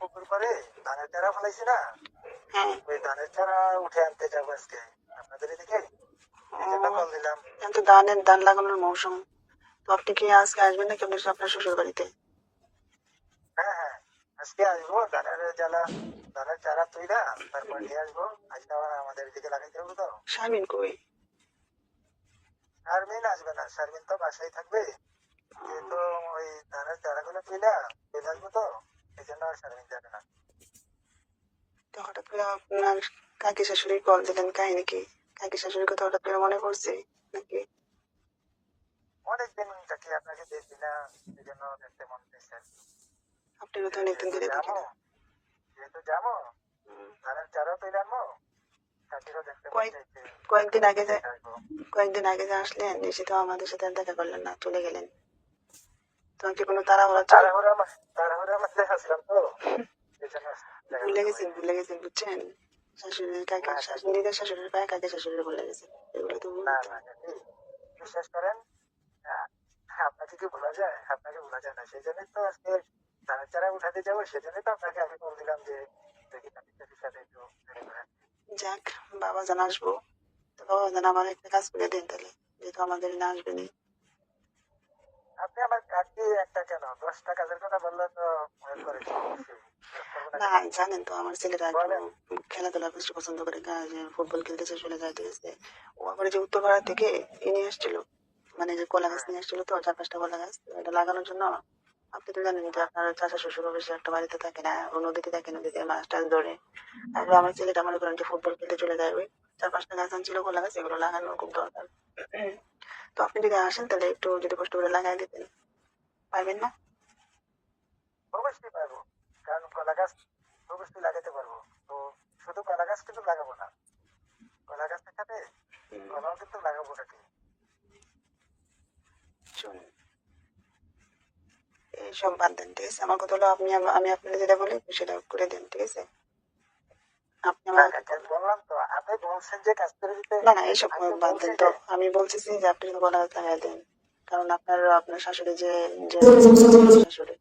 পুকুর করে ধানের চারা ফলাইছি না, হ্যাঁ। ওই ধানের চারা উঠে আনতে যাবো আজকে আপনাদের এদিকে, এই জন্য কল দিলাম। এখন তো ধান লাগানোর মৌসুম, তো আপনি কি আজকে আসবেন নাকি আপনার শ্বশুর বাড়িতে? হ্যাঁ হ্যাঁ, আজকে আসবো, ধানের চারা তুইলা তারপর নিয়ে আসবো। আজকে আবার আমাদের এদিকে লাগাইতে হবে তো। শারমিন কই? শারমিন আসবে না, শারমিন তো বাসায় থাকবে, যেহেতু ওই ধানের চারাগুলো তুইলা চলে আসবো তো, এই জন্য আর শারমিন যাবে না। তো হঠাৎ করে আপনার কাকি শাশুড়ি কল দিলেন, কাহিনী কি? কাকি শাশুড়ির কথা হঠাৎ করে মনে পড়ছে নাকি? অনেকদিন থাকি আপনাকে দেখি না, এই জন্য দেখতে মন চাইছে। আপনারও তো অনেকদিন যেহেতু ধরে দেখি যাবো না। যেহেতু যাবো উম, ধানের চারাও তুলে আনবো, কাকিরও দেখতে মন কয়েক চাইছে। কয়েকদিন আগে যে দেখে আসবো। কয়েকদিন আগে আসলেন, এসে তো আমাদের সাথে আর দেখা করলেন না, চলে গেলেন। তোমার কি কোনো তাড়াহুড়া চল? তাড়াহুড়ার মধ্যে আসলাম তো, এই জন্য দেখা করতে পারিনি। ভুলে গেছেন বুঝছেন। না কাকি, নিজের শাশুড়ির পায়ে কাকি শাশুড়ি ভুলে গেছেন, এগুলো তো না ভুলতে। না কাকি, বিশ্বাস করেন, আহ, আপনাকে কি ভোলা যায়? আপনাকে ভোলা যায় না, সেই জন্যই তো আজকে ধানের চারা উঠাতে যাবো, সেজন্যই তো আপনাকে আমি বল দিলাম যে দেখি কাকির সাথে একটু দেখা করে আসি। যাক, বাবা জান আসবো, তো বাবা জান আমার একটা কাজ করে দিন তাহলে, যেহেতু আমাদের না আসবেনি। আপনি আমার কাকি একটা কেন 10টা কাজের কথা বললে তো করে দিব অবশ্যই, করবো না না, কেন? জানেন তো আমার ছেলেটা একটু বলেন। খেলাধুলা বেশি পছন্দ করে, যে ফুটবল খেলতে চলে যায়, ঠিক আছে। ও আবার যে উত্তরপাড়া থেকে এ নিয়ে আসছিল, মানে যে কলা গাছ হ্যাঁ নিয়ে আসছিল, তো 4-5টা কলা গাছ, তো এটা লাগানোর জন্য। আপনি তো জানেন যে হ্যাঁ আপনার চাচা শ্বশুর বেশি একটা বাড়িতে থাকে না, ও নদীতে থাকে, নদীতে মাছ টাছ ধরে। আর আমার ছেলেটা মনে করেন যে ফুটবল খেলতে চলে যায়, ওই 4-5টা গাছ আনছিল কলা গাছ, এগুলো লাগানোর খুব দরকার। তো আপনি যদি আসেন তাহলে একটু যদি কষ্ট করে লাগাই দিতেন, পারবেন না? অবশ্যই পারবো, কারণ কলা গাছ অবশ্যই লাগাতে পারবো। তো শুধু কলা গাছ কিন্তু লাগাবো না, কলা গাছের সাথে উম, কলাও কিন্তু লাগাবো নাকি। শুনুন, এইসব বাদ দেন, ঠিক আছে। আমার কথা হলো, আমি আপনাকে যেটা বলি সেটা করে দেন, ঠিক আছে। আপনি না আমাকে কাকি, আমি বললাম তো, আপনি বলছেন যে কাজ করে দিতে, না, এইসব আমি তো বাদ বলছি দেন তো। যে আমি বলতেছি যে আপনি যদি কলা গাছ লাগাই দেন, কারণ আপনার শাশুড়ি যে যে শাশুড়ি,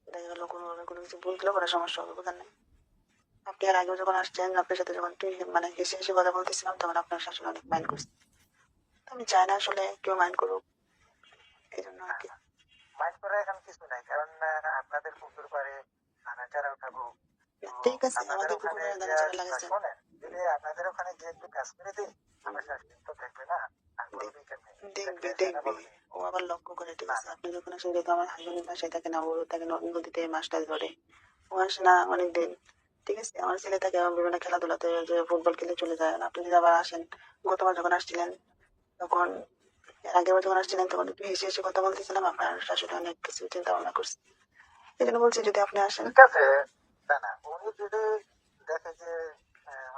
দেখা গেলো কোনো কিছু বুঝলেও কোনো সমস্যা হবে, বুঝলেন না? আপনি আর আগেও যখন আসছেন, আপনার সাথে যখন একটু মানে হেসে হেসে কথা বলতেছিলাম, তখন আপনার শাশুড়ি অনেক মাইন্ড করছে। তো আমি চাই না আসলে কেউ মাইন্ড করুক, এই জন্য আর কি। মাইন্ড করার এখন কিছু নাই, কারণ আপনাদের পুকুর পাড়ে ধানের চারা উঠাবো। তো ঠিক আছে, আপনাদের আমাদের ওখানে পুকুরে দানা গিয়ে চারা লাগাইছেন। শোনেন, যদি আপনাদের ওখানে গিয়ে একটু কাজ করে দিই, আমার শাশুড়ি তো দেখবে না, আর বলবি কেমনি, দেখবে দেখলে সেটা দেখবে বলবি। ও আবার লক্ষ্য করে, ঠিক না আছে। না, আপনি যখন আসেন, যেহেতু আমার হাজবেন্ড বাসায় থাকে না, ও থাকে নদীতে মাছ টাছ ধরে, ও আসে না অনেকদিন, ঠিক আছে। আমার ছেলে থাকে আমার বিভিন্ন খেলাধুলাতে, যে ফুটবল খেলে চলে যায়। আর আপনি যদি আবার আসেন, গতবার যখন আসছিলেন তখন, এর আগেবার যখন আসছিলেন তখন একটু হেসে হেসে কথা বলতেছিলাম, আপনার শাশুড়ি অনেক কিছু চিন্তা ভাবনা করছে। এই জন্য বলছি যদি আপনি আসেন। ঠিক আছে। না না, উনি যদি দেখে যে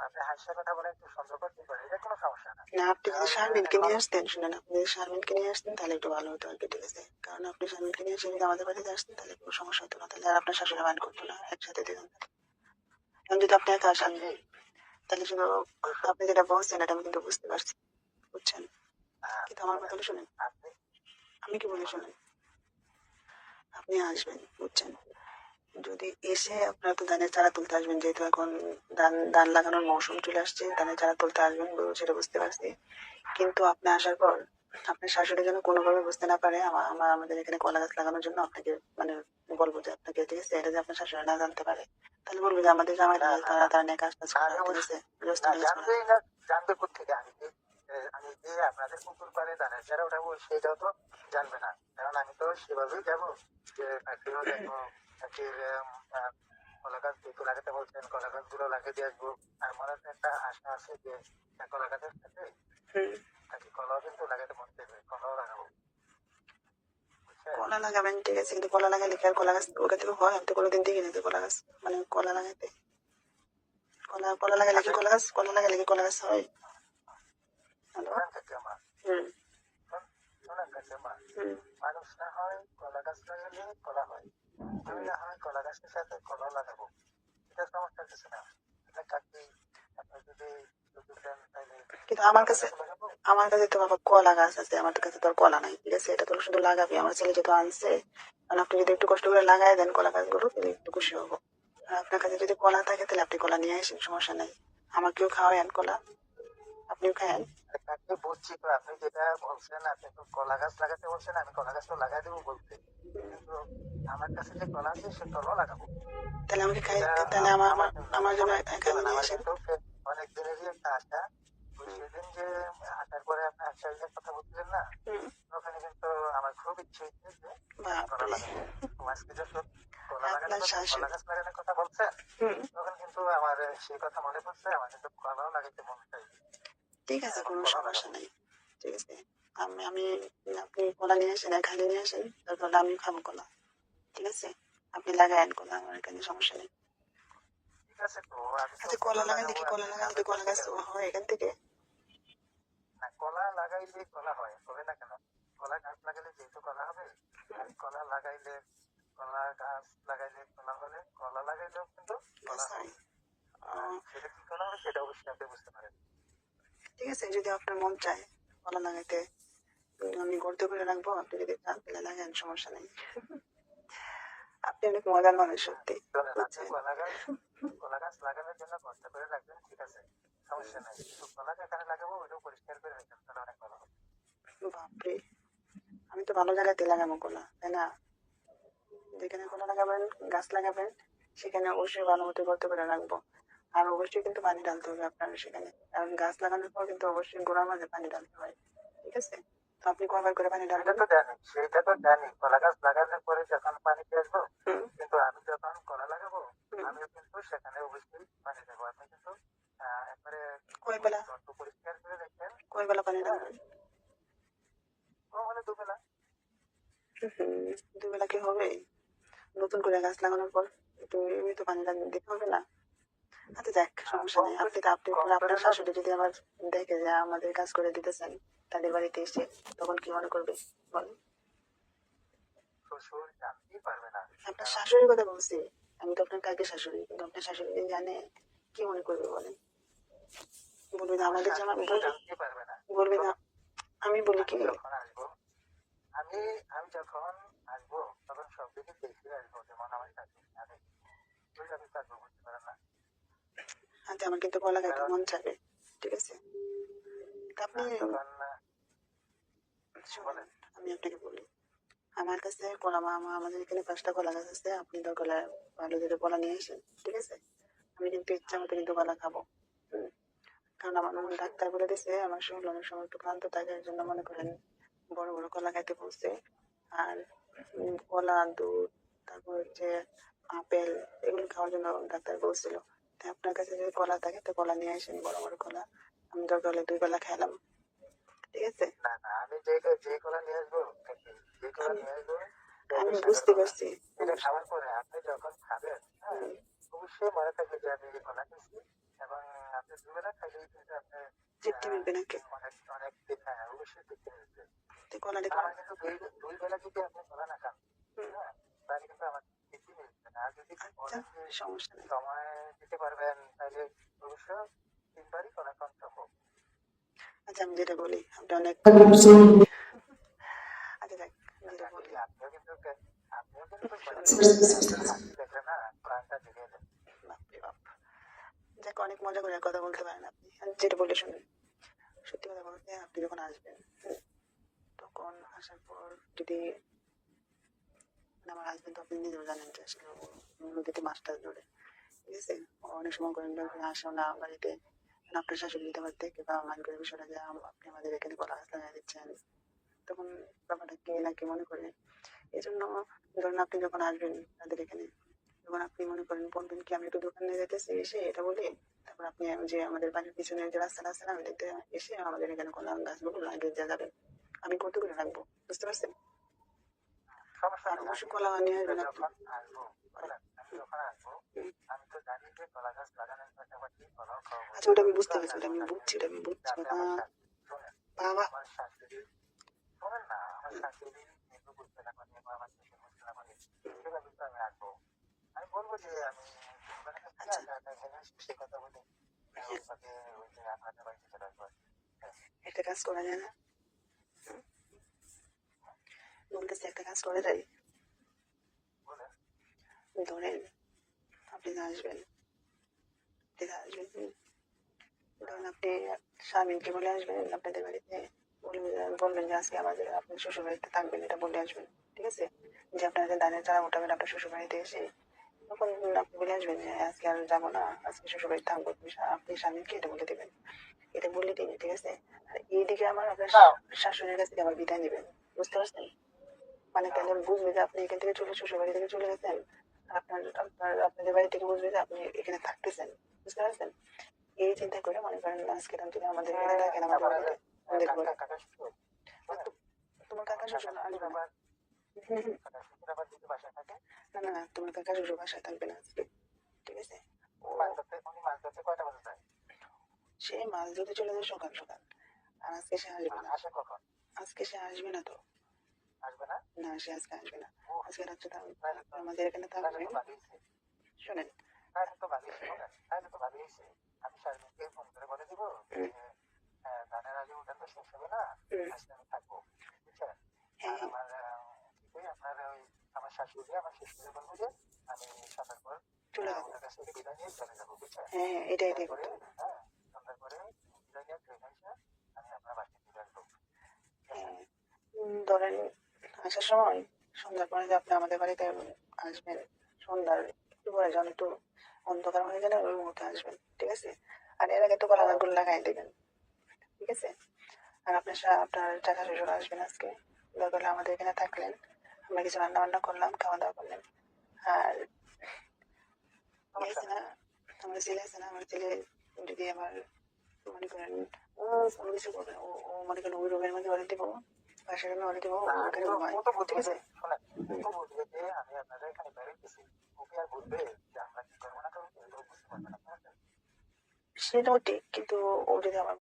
আপনি হাসির কথা বলে একটু সন্দেহ করতে পারে, এটা কোনো সমস্যা না। না, আপনি যদি কারণ শারমিনকে এখন নিয়ে আসতেন, শুনেন, আপনি যদি শারমিনকে নিয়ে আসতেন তাহলে একটু ভালো হতো আর কি, ঠিক আছে। কারণ আপনি শারমিনকে নিয়ে এসে যদি আমাদের বাড়িতে আসতেন তাহলে কোনো সমস্যা হতো না, তাহলে আর আপনার শাশুড়ি মাইন্ড করতো না, একসাথে দুজন। এখন যদি আপনি একা আসেন, কাকি, তাহলে শুধু ওইসব আপনি যেটা বলছেন এটা আমি কিন্তু বুঝতে পারছি, বুঝছেন। কিন্তু আমার কথা শোনেন, হলো, শুনেন, আপনি আমি কি বলি বলেন। শুনেন। আপনি আসবেন, বুঝছেন। যদি এসে আপনারা তো ধানের চারা তুলতে আসবেন, যেহেতু এখন ধান লাগানোর মৌসুম চলে আসছে, ধানের চারা তুলতে আসবেন, সেটা বুঝতে পারছি। কিন্তু আপনি আসার পর আপনার শাশুড়ি যেন কোনোভাবে বুঝতে না পারে আমাদের এখানে কলা গাছ লাগানোর জন্য আপনাকে মানে বলবো যে আপনাকে, ঠিক আছে, এটা যে আপনার শাশুড়ি না জানতে পারে, তাহলে বলবো যে আমাদের জামাই না না তারা না, তারা নিয়ে কাজ টাজ করা, আমি ঠিক অবশ্যই, আছে, রোজ না কাজ করা। জানবেই না, জানবে কোথেকে? আমি যে আপনাদের পুকুর পাড়ে ধানের চারা উঠাবো সেটাও তো জানবে না, কারণ আমি তো সেভাবেই যাবো, যে কাকিও দেখবো, কাকির কলা গাছ যেহেতু লাগাতে বলছেন কলা গাছ গুলো লাগিয়ে দিয়ে আসবো। আর মনে তো একটা আশা আছে যে কলা গাছের সাথে হুম। কাকি কলাও কিন্তু লাগাতে মন চাইবে, কলাও লাগাবো, বুঝছেন? কলা লাগাবেন, ঠিক আছে, কিন্তু কলা লাগালে কি আর কলা গাছ ওখান থেকে হয়? আমি তো কোনোদিন দেখিনি যে কলা গাছ, মানে কলা লাগাতে, কলা লাগালে কি আসে, কলা গাছ হয়? হ্যালো। শোনেন কাকি আমার, হুম। শোনেন কাকি আমার, হুম। মানুষ না হয় কলা গাছ লাগালে কলা হয়, আমি হুম। না হয় কলা গাছের সাথে কলাও লাগাবো, এটা সমস্যা কিছু না। তাহলে কাকি, আপনি যদি যদি দেন তাহলে কিন্তু আমার কাছে লাগাবো। তো বাবা কলা গাছ আছে, আমার কাছে তো আর কলা নাই, ঠিক আছে? এটা তো শুধু লাগাবি, আমার ছেলে যেহেতু আনছে, কারণ আপনি যদি একটু কষ্ট করে লাগাই দেন কলা গাছগুলো, তাহলে একটু খুশি হবো। আর আপনার কাছে যদি কলা থাকে তাহলে আপনি কলা নিয়ে আসেন, সমস্যা নেই। আমাকেও খাওয়ায়েন কলা, আপনিও খায়েন। আপনি বুঝছি তো, আপনি যেটা বলছেন, আপনি তো কলা গাছ লাগাতে বলছেন, আমি কলা গাছ তো লাগাই দেবো বলতে, কিন্তু আমার কাছে যে কলা আছে সে কলাও লাগাবো। তাহলে আমাকে খাই, এটা তাহলে আমার আমার আমার জন্য আমার জন্য শোনেন, খাইয়ে শোনেন, নিয়ে আমার আসেন। কিন্তু অনেক দিনেরই একটা আশা। ওই সেদিন যে হাঁটার পরে আপনি আচার্যের কথা বলছিলেন না, হুম, ওখানে কিন্তু আমার খুব ইচ্ছে হচ্ছে যে আমি কলা বাপরে, লাগাবো। তো আজকে যখন কলা লাগানোর আপনার কথা, কলা শাশুড়ি। গাছ লাগানোর কথা বলছেন, হুম, তখন কিন্তু আমার সেই কথা মনে পড়ছে, আমার কিন্তু কলাও লাগাইতে মন চাই। ঠিক আছে, এবং কোনো কলাও সমস্যা লাগাবো। নেই, ঠিক আছে। আমি আপনি কলা নিয়ে আসেন, খালি নিয়ে আসেন, তারপর আমি খাবো কলা, ঠিক আছে? আপনি লাগায়েন কলা, আমার এখানে সমস্যা নেই। ঠিক আছে, তো আমি তো আচ্ছা, কলা কলা লাগাইলে লাগাবো, কি, কলা আপনি লাগাইলে খাবেন কি না কলা ঠিক গাছ আছে। হয় এখান থেকে? না, কলা লাগাইলে কলা হয়, হবে না কেন? কলা গাছ লাগাইলে যেহেতু কলা হবে, আর কলা লাগাইলে, কলা গাছ লাগাইলে কলা হলে, কলা লাগাইলেও কিন্তু গাছ কলা হয়। হবে। আর আহ, সেটা কি কলা হবে সেটা অবশ্যই আপনি বুঝতে পারেন। ঠিক আছে, যদি আপনার মন চায় কলা লাগাইতে, আমি গর্ত করে রাখবো, আপনি যদি চান তাহলে লাগান, সমস্যা নেই। আপনি অনেক মজার মানুষ সত্যি, শোনেন, আপনি বুঝছেন? কলা গাছ লাগানোর জন্য কষ্ট করে রাখবেন, ঠিক আছে, সমস্যা নাই, কিন্তু কলা যেখানে লাগাবো ওইটাও পরিষ্কার করে রাখবেন, তাহলে অনেক ভালো হবে। বাপরে, আমি তো ভালো জায়গাতে লাগাবো কলা, তাই না? যেখানে কলা লাগাবেন, গাছ লাগাবেন, সেখানে অবশ্যই ভালো মতো গর্ত করে রাখবো। আর অবশ্যই কিন্তু পানি ঢালতে হবে আপনার সেখানে, কারণ গাছ লাগানোর পর কিন্তু অবশ্যই গোড়ার মাঝে পানি ঢালতে হয়, ঠিক আছে? তো আপনি কয়বার করে পানি সেটা ঢালবেন? তো জানি, সেটা তো জানি, কলা গাছ লাগানোর পরে যখন পানি দিয়ে আসবো, হুম, কিন্তু আমি যখন কলা লাগাবো হুম। আমিও কিন্তু সেখানে অবশ্যই পানি দেবো। আপনি কিন্তু একবারে কয় বেলা, যত পরিষ্কার করে রাখবেন। কয় বেলা পানি হ্যাঁ, ঢালবেন? ও হলে দুবেলা। হুম, দুবেলা কি হবে? নতুন করে গাছ লাগানোর পর একটু নিয়মিত পানি দিতে হবে না? আচ্ছা যাক, সমস্যা কম নেই। করে, আপনি তো আপনি কম করে আপনার না। শাশুড়ি যদি আবার দেখে যে আমাদের কাজ করে দিতেছেন তাদের বাড়িতে এসে, তখন কি মনে করবে বলেন? শ্বশুর জানতেই পারবে না, আপনার কারণ শাশুড়ির কথা বলছি, আমি তো আপনার কাকি শাশুড়ি, কিন্তু আপনার শাশুড়ি যদি জানে কি মনে করবে বলেন? বলবে না আমার আমাদের জামা, শাশুড়ি তো জানতেই পারবে না। বলবে না। শোনো, আমি বলি আমি কি, যখন আসবো, আমি আমি যখন আসবো তখন সব দিকে দেখে আসবো, যেমন আমার শাশুড়ি জানে, ওইভাবে তো আসবো, বুঝতে পারেন না? আচ্ছা আমার কিন্তু কলা খাইতে কারণ মন চাবে, ঠিক আছে? তা আপনি আমি যখন শুনেন, বলেন, আমি আপনাকে বলি, আমার কাছে কলা আমাদের এখানে 5টা কলা গাছ আছে, আপনি দরকার হলে ভালো করে কলা নিয়ে আসেন, ঠিক আছে? আমি কিন্তু ইচ্ছা মতো কিন্তু কলা খাবো। হুম, কারণ আমার অবশ্যই। ডাক্তার বলে দিছে আমার শরীর অনেক সময় একটু ক্লান্ত থাকে, এর জন্য মনে করেন বড় বড় কলা খাইতে বলছে। আর কলা, দুধ, তারপর হচ্ছে আপেল, এগুলো খাওয়ার জন্য ডাক্তার বলছিল। তাই আপনার কাছে যদি কলা থাকে তো কলা নিয়ে আসেন, বড় বড় কলা, আমি দরকার হলে 2 বেলা খাইলাম, ঠিক আছে? না না, আমি যে যে কলা নিয়ে আসবো, যে কলা আমি নিয়ে আসবো এটা আমি হলো সাগর বুঝতে কলা। পারছি। এটা খাওয়ার পরে আপনি যখন খাবেন, হ্যাঁ, হুম, অবশ্যই মনে থাকবে যে আমি এই কলা খেয়েছি। এবং আপনি দুবেলা খাইলেই কিন্তু আপনি তৃপ্তি মিলবে নাকি? অনেক অনেক দিন, হ্যাঁ, অবশ্যই তৃপ্তি মিলবে। তো কলা আর দেখো। আমার কিন্তু দুই বেলা যদি আপনি কলা না খান, হুম, হ্যাঁ, তাহলে কিন্তু আমার তৃপ্তি মিলবে না। আর যদি আচ্ছা, বলেন যে সমস্যা নেই। সময় দিতে পারবেন, তাহলে অবশ্য 3 বারই কলা খাওয়া সম্ভব। আচ্ছা আমি যেটা বলি আপনি অনেক আচ্ছা যাক, যেটা বলি, আপনিও কিন্তু কলা শোনেন, খাইতে চান, আপনার হাসি দেখলে না প্রাণটা জুড়িয়ে যায়। বাপরে বাপ, যাক অনেক মজা করে কথা বলতে পারেন আপনি। আর যেটা বলি শুনুন, সত্যি কথা বলতে আপনি যখন আসবেন, তখন আসার পর যদি, মানে আমার হাজবেন্ড তো আপনি নিজেও জানেন যে আসলে ও নদীতে মাছ টাছ ধরে, ঠিক আছে? ও অনেক সময় করেন আসো না বাড়িতে, মানে আপনার শাশুড়ি যদি আবার দেখে বা মান করে বিষয়টা যে আপনি আমাদের এখানে কলা গাছ লাগাই দিচ্ছেন, তখন ব্যাপারটা কে না কি মনে করে। এই জন্য ধরুন আপনি যখন আসবেন তাদের এখানে, যখন আপনি মনে করেন বলবেন কি আমি একটু দোকানে যেতেছি, এসে এটা বলে তারপর আপনি যে আমাদের বাড়ির পিছনে যে রাস্তাটা আছে না, আমি দেখতে এসে আমাদের এখানে কলা গাছগুলো লাগিয়ে দিয়ে যাবেন, আমি কত করে রাখবো, বুঝতে পারছেন? সমস্যা আর নেই, অবশ্যই আমি কলা নিয়ে আমি তো আসবেন আপনি। যখন আসবো, শোনেন, আমি যখন আসবো, হুম, আমি তো জানি যে কলা গাছ লাগানোর পাশাপাশি কলাও খাওয়াবো, আচ্ছা এই ওটা আমি জন্যই তো বুঝতে আমি পারছি, ওটা আসবো আমি সাথে। বুঝছি, ওটা আমি যে বুঝছি আপনি বাবা। আমার শাশুড়ি, শোনেন, বাবা, আমার শাশুড়ি, শোনেন না, আমার শাশুড়ি যেহেতু বুঝতে না পারি বা আমার শ্বশুর বুঝতে না পারি, সেভাবে তো আমি আসবো। আমি বলবো যে আমি দোকানে গেছি, আচ্ছা সে কথা বলি। ওই ফাঁকে ওই যে আপনাদের বাড়িতে চলে আসবো। হ্যাঁ, একটা কাজ করা যায় না? বলতেছি একটা কাজ করে যাই। বলেন। ধরেন আপনি যে আসবেন, ধরেন আপনি স্বামীকে বলে আসবেন আপনাদের বাড়িতে, বলবেন যে আজকে আমাদের আপনি শ্বশুর বাড়িতে থাকবেন, এটা বলে আসবেন। ঠিক আছে? যে আপনারা যে ধানের চারা উঠাবেন আপনার শ্বশুর বাড়িতে এসে, তখন আপনি বলে আসবেন যে আজকে আর যাবো না, আজকে শ্বশুর বাড়িতে থাকবো। আপনি স্বামীকে এটা বলে দেবেন, এটা বলে দিবেন। ঠিক আছে? আর এইদিকে আমার আপনার শাশুড়ির কাছ থেকে আবার বিদায় নেবেন। বুঝতে পারছেন? মানে তাহলে বুঝবে যে আপনি এখান থেকে চলে শ্বশুর বাড়ি থেকে চলে গেছেন, আর আপনাদের বাড়ি থেকে বুঝবে যে আপনি এখানে থাকতেছেন। বুঝতে পারছেন? এই চিন্তা করে মনে করেন আজকে যদি আমাদের এখানে থাকেন আমাদের বাড়িতে, আমাদের ঘরে। কাকা শ্বশুর আর তোমার কাকা শ্বশুর আসবে না। আবার হুম, কাকা শ্বশুর আবার যদি বাসায় থাকে, না, তোমার কাকা শ্বশুর বাসায় থাকবে না আজকে। ঠিক আছে? ও উনি মাছ ধরতে কয়টা বাজে যায়? সে মাছ ধরতে চলে যায় সকাল সকাল। আর আজকে সে আসবে না। আসে কখন? আজকে সে আসবে না তো। আসবে না? না, সে আজকে আসবে না। ও, আজকে রাত্রে তাহলে তো আমাদের এখানে তাহলে থাকবেন। তো ভালোই হয়েছে। শোনেন, তাহলে তো ভালোই হয়েছে, শোনেন, তাহলে তো ভালোই হয়েছে। আমি শারমিনকে ফোন করে বলে দিব যে ধানের আগে ওটা তো শেষ হবে না, আজকে আমি থাকবো। বুঝছেন? আর হ্যাঁ আমার আপনার ওই আমার শাশুড়ি আমার শ্বশুরে বলবো যে আমি সন্ধ্যার পর চলে যাবো। ওনার কাছ থেকে বিদায় নিয়ে চলে যাবো। বুঝছেন? হ্যাঁ এটাই তারপরে করতে হবে। হ্যাঁ, সন্ধ্যার পরে বিদায় নিয়ে ট্রেনে এসে আমি আপনার বাসায় চলে আসবো। ঠিক আছে? হ্যাঁ, ধরেন আসার সময় সন্ধ্যার পরে যে আপনি আমাদের বাড়িতে আসবেন, সন্ধ্যার একটু পরে যখন একটু অন্ধকার হয়ে গেলে ওই মুহূর্তে আসবেন। ঠিক আছে? আর এর আগে তো কলাগুলো লাগাই দেবেন। ঠিক আছে? আর আপনার চাচা শ্বশুর আসবেন আজকে। দরকার হলে আমাদের এখানে থাকলেন, আমরা কিছু রান্না বান্না করলাম, খাওয়া দাওয়া করলেন। আর ইয়ে সমস্যা আছে নেই। না, আমার ছেলে আছে না, আমার ছেলে যদি আমার মনে করেন ও কোনো কিছু করবে না, ও মনে করেন ওই রুমের মধ্যে অর্ডার দিব, পাশের রুমে অর্ডার দিব, না, ওখানে ঘুমায়। ও তো ঠিক বুঝবে আছে? যে, শোনেন, ও তো বুঝবে যে আমি আপনাদের এখানে বেরোইতেছি। ও কি আর বুঝবে যে আমরা কি করবো না করবো? ও বুঝতে পারবে না। সেটাও ঠিক, কিন্তু ও যদি আমার